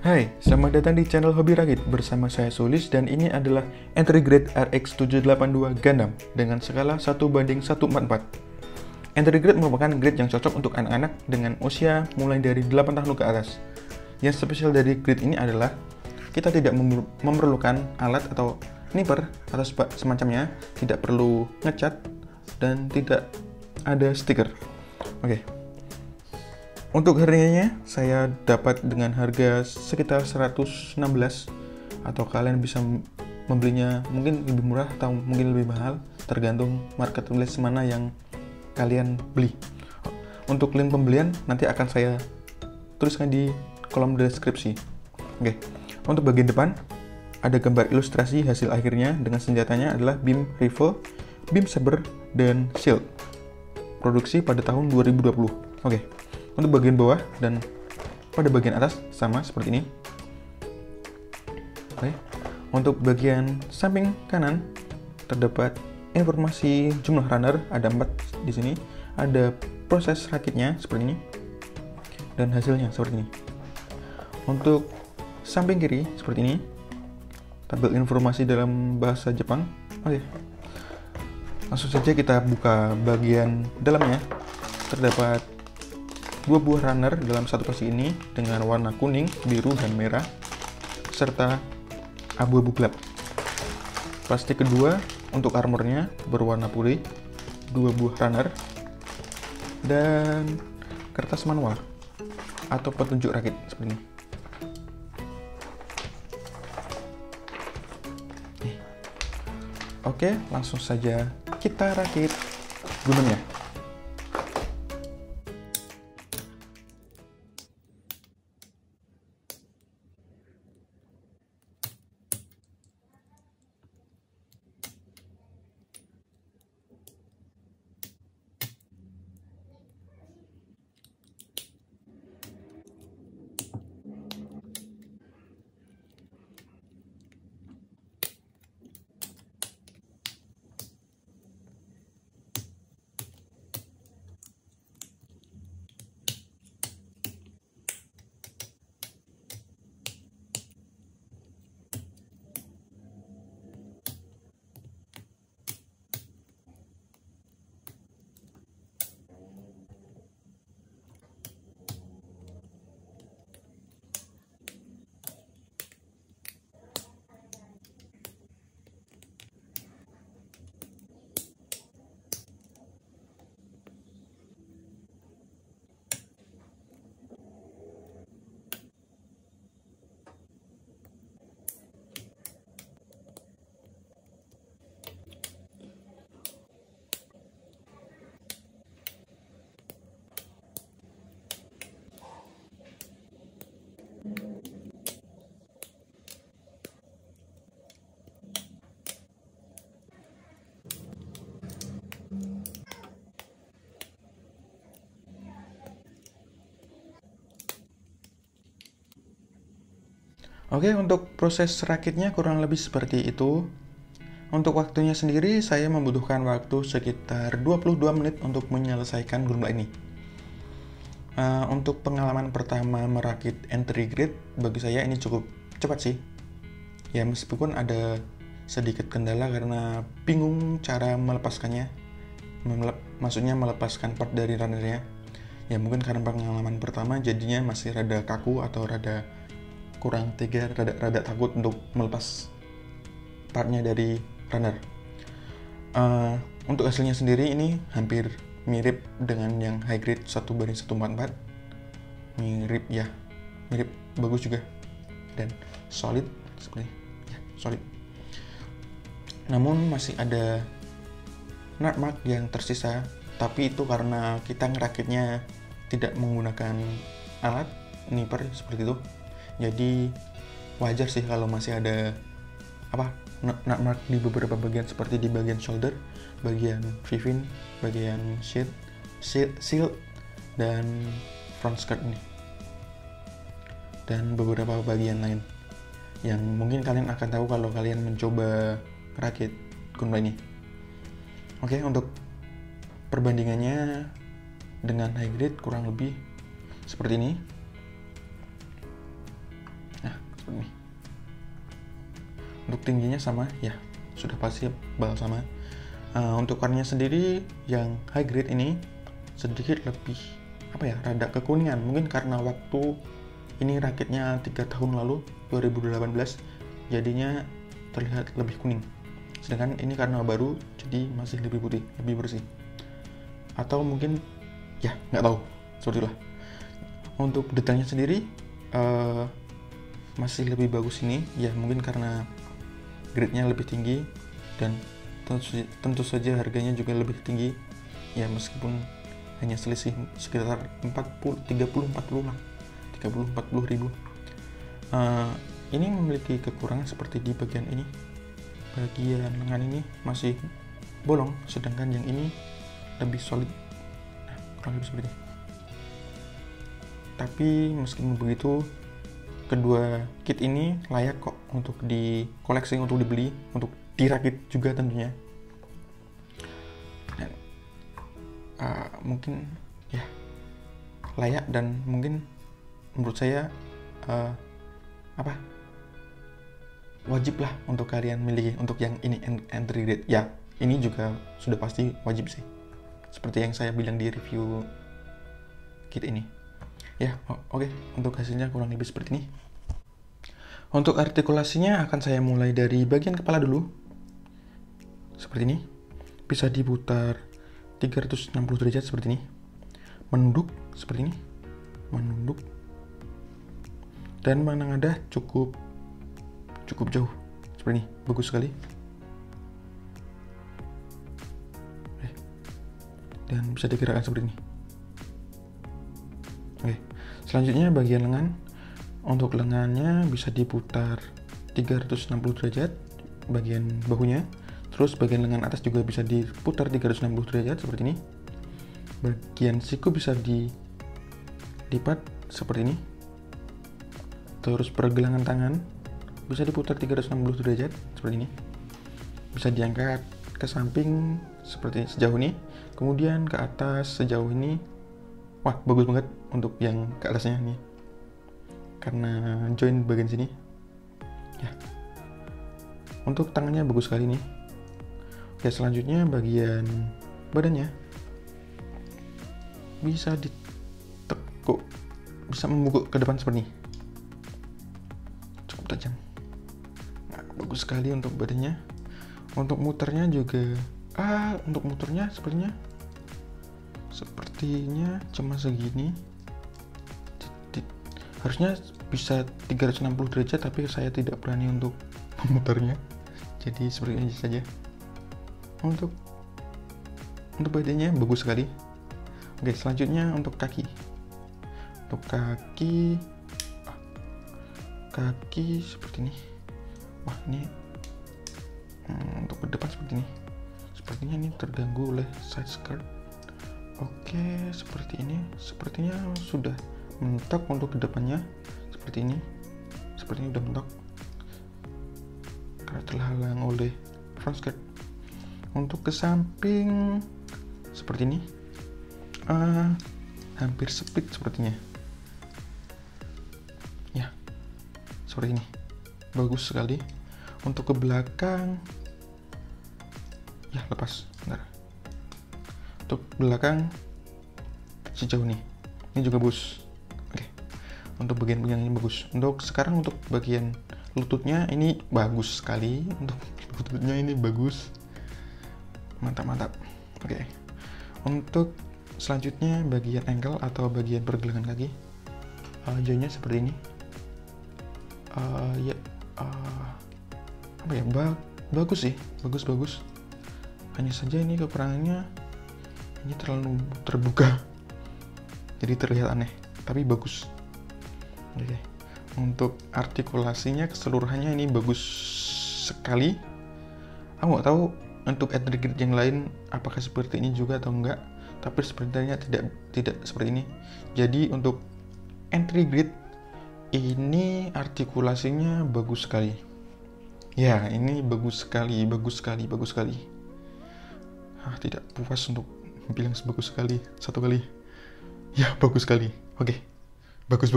Hai, selamat datang di channel Hobi Rakit bersama saya Sulis dan ini adalah entry grade RX 782 Gundam dengan skala 1:144. Entry grade merupakan grade yang cocok untuk anak-anak dengan usia mulai dari 8 tahun ke atas. Yang spesial dari grade ini adalah kita tidak memerlukan alat atau nipper atau semacamnya, tidak perlu ngecat dan tidak ada stiker. Oke. Untuk harganya saya dapat dengan harga sekitar 116 atau kalian bisa membelinya mungkin lebih murah atau mungkin lebih mahal tergantung marketplace mana yang kalian beli. Untuk link pembelian nanti akan saya tuliskan di kolom deskripsi. Oke. Untuk bagian depan ada gambar ilustrasi hasil akhirnya dengan senjatanya adalah beam rifle, beam saber, dan shield. Produksi pada tahun 2020. Oke. Untuk bagian bawah dan pada bagian atas sama seperti ini. Oke. Untuk bagian samping kanan terdapat informasi jumlah runner, ada 4 di sini. Ada proses rakitnya seperti ini dan hasilnya seperti ini. Untuk samping kiri seperti ini. Tabel informasi dalam bahasa Jepang. Oke. Langsung saja kita buka bagian dalamnya. Terdapat 2 buah runner dalam satu posisi ini dengan warna kuning, biru, dan merah serta abu-abu gelap. Plastik kedua untuk armornya berwarna putih, 2 buah runner, dan kertas manual atau petunjuk rakit seperti ini. Oke, langsung saja kita rakit gunungnya. Oke, untuk proses rakitnya kurang lebih seperti itu. Untuk waktunya sendiri, saya membutuhkan waktu sekitar 22 menit untuk menyelesaikan gunpla ini. Untuk pengalaman pertama merakit entry grade, bagi saya ini cukup cepat sih. Ya, meskipun ada sedikit kendala karena bingung cara melepaskannya. Maksudnya melepaskan part dari runnernya. Ya, mungkin karena pengalaman pertama jadinya masih rada kaku atau rada kurang tega, rada takut untuk melepas partnya dari runner. Untuk hasilnya sendiri ini hampir mirip dengan yang high grade 1:144. Mirip ya, mirip, bagus juga dan solid seperti ya, solid. Namun masih ada nut mark yang tersisa, tapi itu karena kita ngerakitnya tidak menggunakan alat nipper seperti itu. Jadi wajar sih kalau masih ada nut mark di beberapa bagian seperti di bagian shoulder, bagian vivin, bagian shield, dan front skirt ini. Dan beberapa bagian lain yang mungkin kalian akan tahu kalau kalian mencoba rakit gunpla ini. Oke, untuk perbandingannya dengan high grade kurang lebih seperti ini. seperti ini. Untuk tingginya sama ya, sudah pasti bakal sama. Untuk warnanya sendiri yang high grade ini sedikit lebih rada kekuningan, mungkin karena waktu ini rakitnya 3 tahun lalu 2018 jadinya terlihat lebih kuning, sedangkan ini karena baru jadi masih lebih putih, lebih bersih, atau mungkin ya nggak tahu, seperti itulah. Untuk detailnya sendiri masih lebih bagus ini ya, mungkin karena grade-nya lebih tinggi dan tentu saja harganya juga lebih tinggi ya, meskipun hanya selisih sekitar 30-40 ribu. Ini memiliki kekurangan seperti di bagian ini, bagian lengan ini masih bolong, sedangkan yang ini lebih solid. Nah, kurang lebih seperti ini. Tapi meskipun begitu, kedua kit ini layak kok untuk dikoleksi, untuk dibeli, untuk dirakit juga tentunya. Dan mungkin ya layak, dan mungkin menurut saya wajib lah untuk kalian miliki untuk yang ini entry grade ya. Ini juga sudah pasti wajib sih, seperti yang saya bilang di review kit ini ya. Oke. Untuk hasilnya kurang lebih seperti ini. Untuk artikulasinya akan saya mulai dari bagian kepala dulu, seperti ini. Bisa diputar 360 derajat seperti ini, menunduk seperti ini, menunduk, dan menengadah cukup jauh seperti ini, bagus sekali. Dan bisa digerakkan seperti ini. Oke, selanjutnya bagian lengan. Untuk lengannya bisa diputar 360 derajat bagian bahunya, terus bagian lengan atas juga bisa diputar 360 derajat seperti ini. Bagian siku bisa dilipat seperti ini. Terus pergelangan tangan bisa diputar 360 derajat seperti ini. Bisa diangkat ke samping seperti sejauh ini, kemudian ke atas sejauh ini. Wah, bagus banget untuk yang ke atasnya nih, karena join bagian sini ya. Untuk tangannya bagus sekali nih. Oke, selanjutnya bagian badannya bisa ditekuk, bisa membungkuk ke depan seperti ini, cukup tajam. Nah, bagus sekali untuk badannya. Untuk muternya juga untuk muternya sepertinya cuma segini. Harusnya bisa 360 derajat, tapi saya tidak berani untuk memutarnya, jadi seperti ini saja. Untuk badannya bagus sekali. Oke, selanjutnya untuk kaki. Untuk kaki seperti ini. Wah, ini untuk ke depan seperti ini. Sepertinya ini terganggu oleh side skirt. Oke, seperti ini. Sepertinya sudah mentok untuk kedepannya seperti ini. Sepertinya udah mentok karena terhalang oleh front skirt. Untuk ke samping seperti ini, hampir split sepertinya ya, seperti ini, bagus sekali. Untuk ke belakang ya, lepas bentar. Untuk belakang sejauh ini juga bagus. Oke. Untuk bagian ini bagus. Untuk sekarang untuk bagian lututnya ini bagus sekali. Untuk lututnya ini bagus, mantap. Oke. Untuk selanjutnya bagian ankle atau bagian pergelangan kaki, joinnya seperti ini. Bagus sih, bagus. Hanya saja ini kekurangannya, ini terlalu terbuka, jadi terlihat aneh, tapi bagus. Oke. Untuk artikulasinya keseluruhannya ini bagus sekali. Aku nggak tahu untuk entry grade yang lain apakah seperti ini juga atau enggak, tapi sebenarnya tidak seperti ini. Jadi untuk entry grade ini artikulasinya bagus sekali. Ya, ini bagus sekali. Tidak puas untuk bilang sebagus sekali satu kali. Ya, bagus sekali. Oke. Bagus.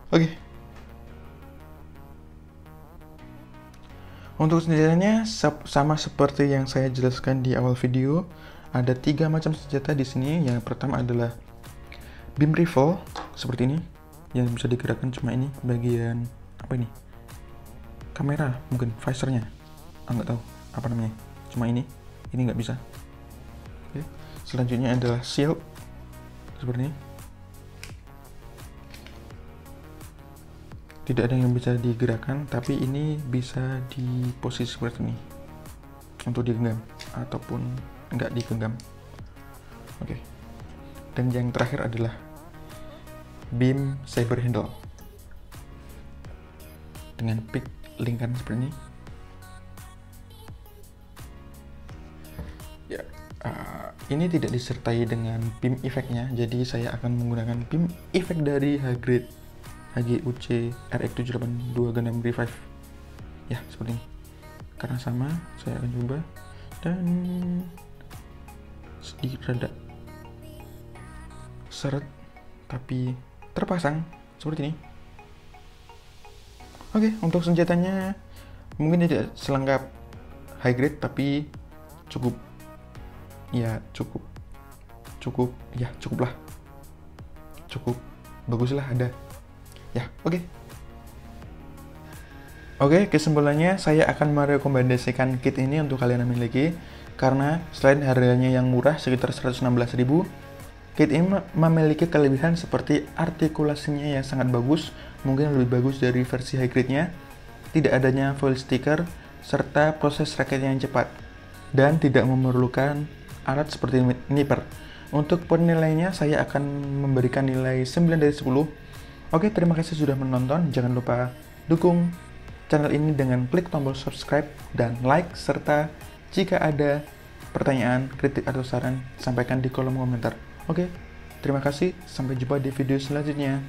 Oke. Untuk senjatanya sama seperti yang saya jelaskan di awal video, ada 3 macam senjata di sini. Yang pertama adalah beam rifle seperti ini, yang bisa digerakkan cuma ini bagian apa ini? Kamera mungkin visornya. Nggak tahu apa namanya. Cuma ini nggak bisa. Oke. Selanjutnya adalah shield seperti ini. Tidak ada yang bisa digerakkan, tapi ini bisa di posisi seperti ini untuk digenggam ataupun nggak digenggam. Oke. Dan yang terakhir adalah beam saber handle dengan pick lingkaran seperti ini. Ya, ini tidak disertai dengan beam effect-nya, jadi saya akan menggunakan beam effect dari Hagrid HGUC RX782 Gundam Revive. Ya, seperti ini. Karena sama, saya akan coba dan sedikit rada seret tapi terpasang seperti ini. Oke, untuk senjatanya mungkin tidak selengkap high grade tapi cukup bagus lah ada. Ya, Oke, kesimpulannya saya akan merekomendasikan kit ini untuk kalian memiliki karena selain harganya yang murah sekitar 116.000, kit ini memiliki kelebihan seperti artikulasinya yang sangat bagus, mungkin lebih bagus dari versi high grade-nya, tidak adanya foil sticker, serta proses rakit yang cepat, dan tidak memerlukan alat seperti nipper. Untuk penilaiannya saya akan memberikan nilai 9 dari 10. Oke, terima kasih sudah menonton. Jangan lupa dukung channel ini dengan klik tombol subscribe dan like, serta jika ada pertanyaan, kritik, atau saran, sampaikan di kolom komentar. Oke, terima kasih. Sampai jumpa di video selanjutnya.